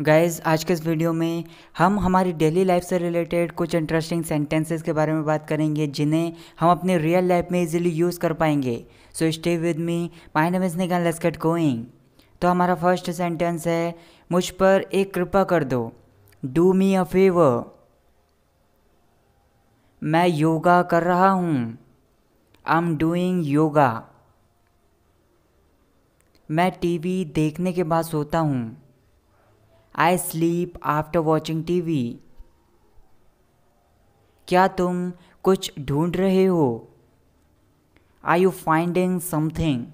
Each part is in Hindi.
गाइस आज के इस वीडियो में हम हमारी डेली लाइफ से रिलेटेड कुछ इंटरेस्टिंग सेंटेंसेस के बारे में बात करेंगे जिन्हें हम अपने रियल लाइफ में इजीली यूज़ कर पाएंगे। So stay with me, my name is Nigan, let's get going. तो हमारा फर्स्ट सेंटेंस है, मुझ पर एक कृपा कर दो। Do me a favour. मैं योगा कर रहा हूँ। I am doing yoga. मैं टीवी देखने के बाद सोता हूँ। I sleep after watching TV. क्या तुम कुछ ढूंढ रहे हो? Are you finding something?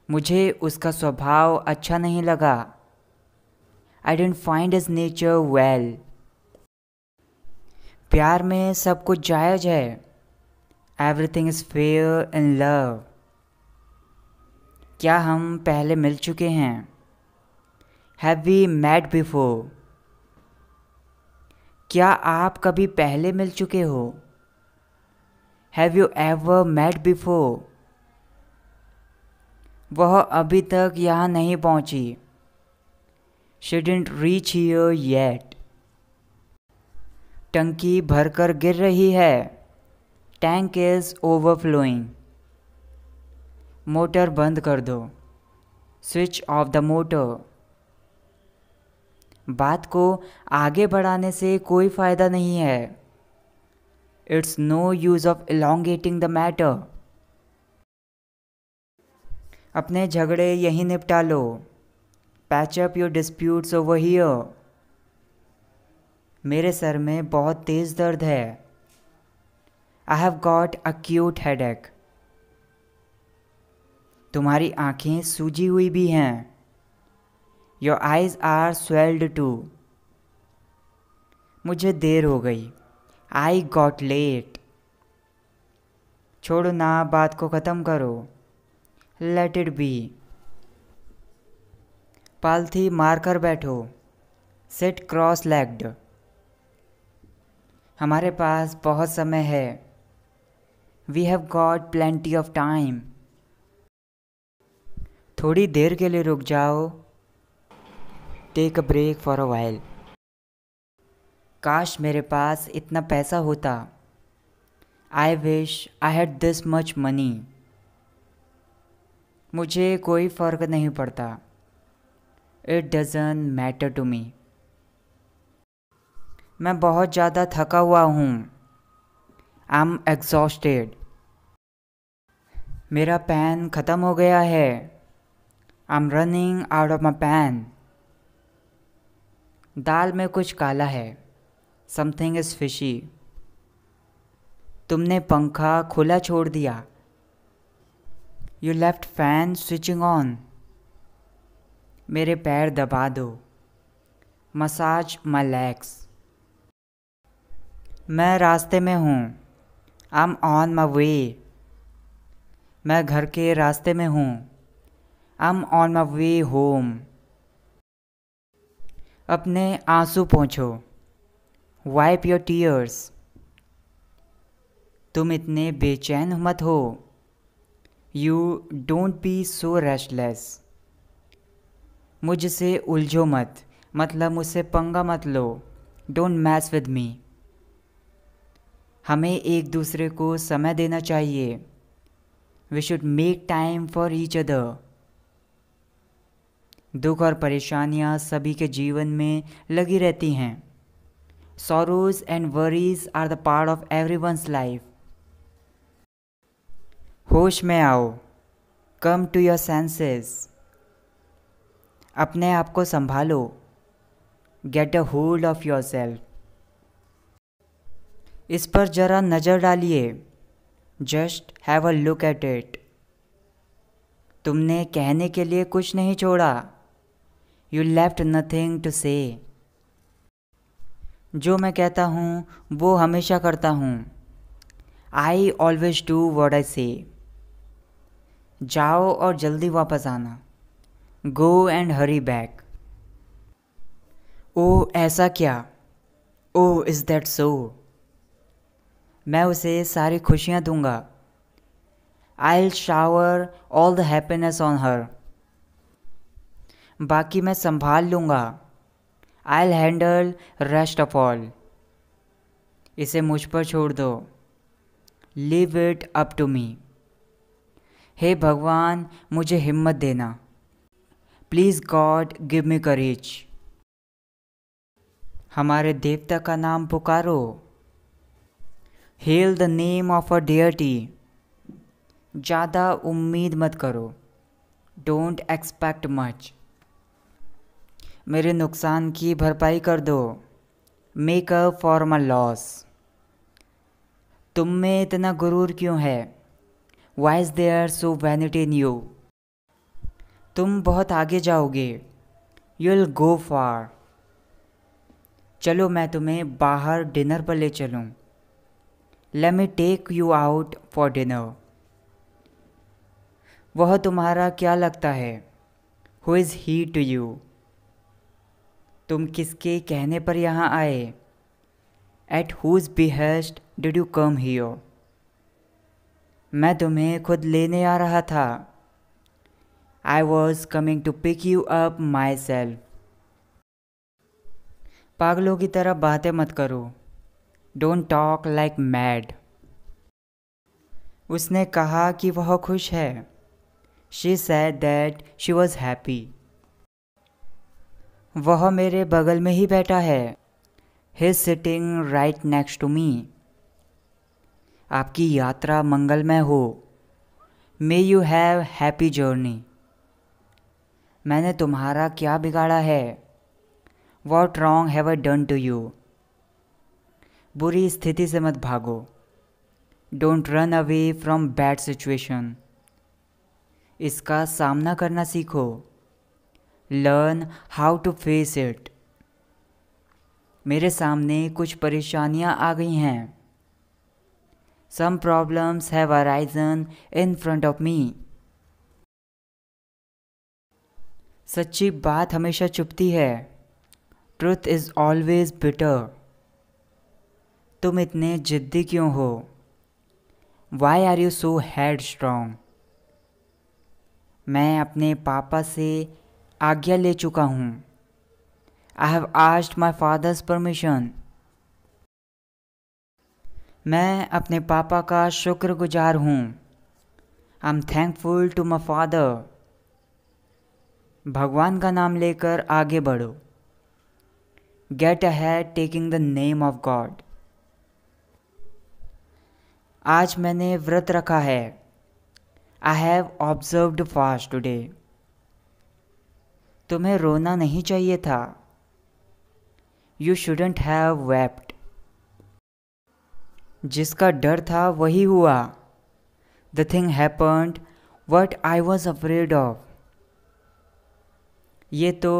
मुझे उसका स्वभाव अच्छा नहीं लगा। I didn't find his nature well. प्यार में सब कुछ जायज है। Everything is fair in love. क्या हम पहले मिल चुके हैं? Have we met before? क्या आप कभी पहले मिल चुके हो? Have you ever met before? वह अभी तक यहाँ नहीं पहुँची। She didn't reach here yet. टंकी भरकर गिर रही है। Tank is overflowing. मोटर बंद कर दो। Switch off the motor. बात को आगे बढ़ाने से कोई फ़ायदा नहीं है। It's no use of elongating the matter. अपने झगड़े यहीं निपटा लो। Patch up your disputes over here. मेरे सर में बहुत तेज़ दर्द है। I have got acute headache। तुम्हारी आंखें सूजी हुई भी हैं। Your eyes are swelled too। मुझे देर हो गई। I got late. छोड़ो ना, बात को ख़त्म करो। Let it be. पालथी मारकर बैठो। Sit cross legged. हमारे पास बहुत समय है। We have got plenty of time. थोड़ी देर के लिए रुक जाओ। Take a break for a while. काश मेरे पास इतना पैसा होता। I wish I had this much money. मुझे कोई फ़र्क नहीं पड़ता। It doesn't matter to me. मैं बहुत ज़्यादा थका हुआ हूँ। I am exhausted. मेरा पेन ख़त्म हो गया है। I am running out of my pen. दाल में कुछ काला है। Something is fishy. तुमने पंखा खुला छोड़ दिया। You left fan switching on. मेरे पैर दबा दो। Massage my legs. मैं रास्ते में हूँ। I am on my way. मैं घर के रास्ते में हूँ। I am on my way home. अपने आंसू पोंछो। Wipe your tears. तुम इतने बेचैन मत हो। You don't be so restless. मुझसे उलझो मत, मतलब मुझसे पंगा मत लो। Don't mess with me. हमें एक दूसरे को समय देना चाहिए। We should make time for each other. दुख और परेशानियाँ सभी के जीवन में लगी रहती हैं। Sorrows and worries are the part of everyone's life. होश में आओ। Come to your senses. अपने आप को संभालो। Get a hold of yourself. इस पर जरा नज़र डालिए। Just have a look at it. तुमने कहने के लिए कुछ नहीं छोड़ा। You left nothing to say. जो मैं कहता हूँ वो हमेशा करता हूँ। I always do what I से। जाओ और जल्दी वापस आना। Go and Hari back. ओह ऐसा क्या? Oh is that so? मैं उसे सारी खुशियाँ दूंगा। I will shower all the happiness on her. बाकी मैं संभाल लूँगा। I will handle rest of all. इसे मुझ पर छोड़ दो। Leave it up to me. हे भगवान, मुझे हिम्मत देना। Please God give me courage. हमारे देवता का नाम पुकारो। Hail the name of a deity. ज़्यादा उम्मीद मत करो। Don't expect much. मेरे नुकसान की भरपाई कर दो। Make up for my loss. तुम में इतना गुरूर क्यों है? Why is there so vanity in you? तुम बहुत आगे जाओगे। You will go far. चलो मैं तुम्हें बाहर डिनर पर ले चलूँ। Let me take you out for dinner. वह तुम्हारा क्या लगता है? Who is he to you? तुम किसके कहने पर यहाँ आए? At whose behest did you come here? मैं तुम्हें खुद लेने आ रहा था। I was coming to pick you up myself. पागलों की तरह बातें मत करो। Don't talk like mad. उसने कहा कि वह खुश है। She said that she was happy. वह मेरे बगल में ही बैठा है। He is sitting right next to me. आपकी यात्रा मंगलमय हो। May you have happy journey. मैंने तुम्हारा क्या बिगाड़ा है? What wrong have I done to you? बुरी स्थिति से मत भागो। Don't run away from bad situation. इसका सामना करना सीखो। Learn how to face it. मेरे सामने कुछ परेशानियां आ गई हैं। Some problems have arisen in front of me. सच्ची बात हमेशा चुभती है। Truth is always bitter. तुम इतने जिद्दी क्यों हो? Why are you so head strong? मैं अपने पापा से आज्ञा ले चुका हूँ। I have asked my fathers permission. मैं अपने पापा का शुक्रगुजार हूँ। I am thankful to my father. भगवान का नाम लेकर आगे बढ़ो। Get ahead taking the name of God. आज मैंने व्रत रखा है। I have observed fast today. तुम्हें रोना नहीं चाहिए था। You shouldn't have wept. जिसका डर था वही हुआ। The thing happened what I was afraid of. ये तो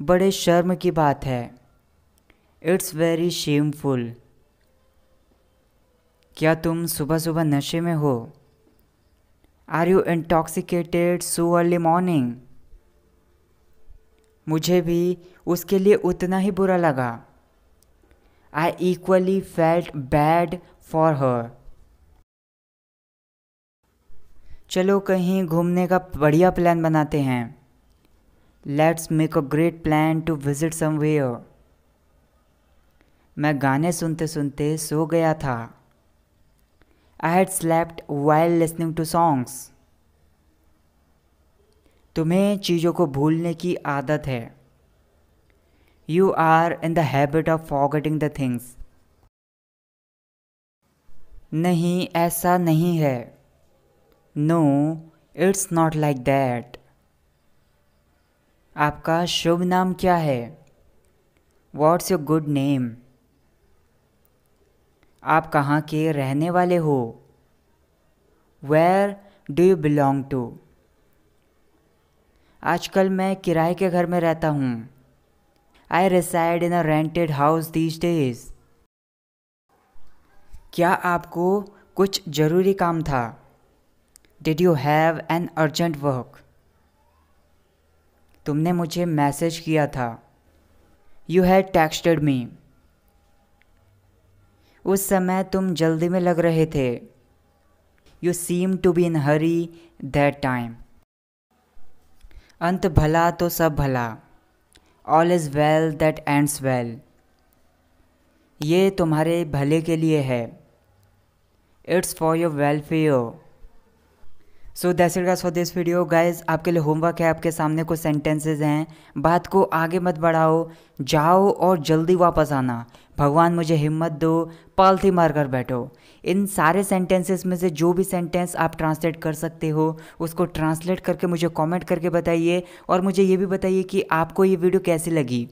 बड़े शर्म की बात है। It's very shameful. क्या तुम सुबह सुबह नशे में हो? Are you intoxicated so early morning? मुझे भी उसके लिए उतना ही बुरा लगा। I equally felt bad for her. चलो कहीं घूमने का बढ़िया प्लान बनाते हैं। Let's make a great plan to visit somewhere. मैं गाने सुनते सुनते सो गया था। I had slept while listening to songs. तुम्हें चीज़ों को भूलने की आदत है। You are in the habit of forgetting the things. नहीं, ऐसा नहीं है। No, it's not like that. आपका शुभ नाम क्या है? What's your good name? आप कहाँ के रहने वाले हो? Where do you belong to? आजकल मैं किराए के घर में रहता हूँ। I reside in a rented house these days. क्या आपको कुछ ज़रूरी काम था? Did you have an urgent work? तुमने मुझे मैसेज किया था। You had texted me. उस समय तुम जल्दी में लग रहे थे। You seem to be in hurry that time. अंत भला तो सब भला, all is well that ends well. ये तुम्हारे भले के लिए है, it's for your welfare. So that's it guys for this video. Guys आपके लिए होमवर्क है, आपके सामने कुछ सेंटेंसेस हैं, बात को आगे मत बढ़ाओ, जाओ और जल्दी वापस आना। भगवान मुझे हिम्मत दो, पालथी मार कर बैठो। इन सारे सेंटेंसेस में से जो भी सेंटेंस आप ट्रांसलेट कर सकते हो उसको ट्रांसलेट करके मुझे कमेंट करके बताइए, और मुझे ये भी बताइए कि आपको ये वीडियो कैसी लगी।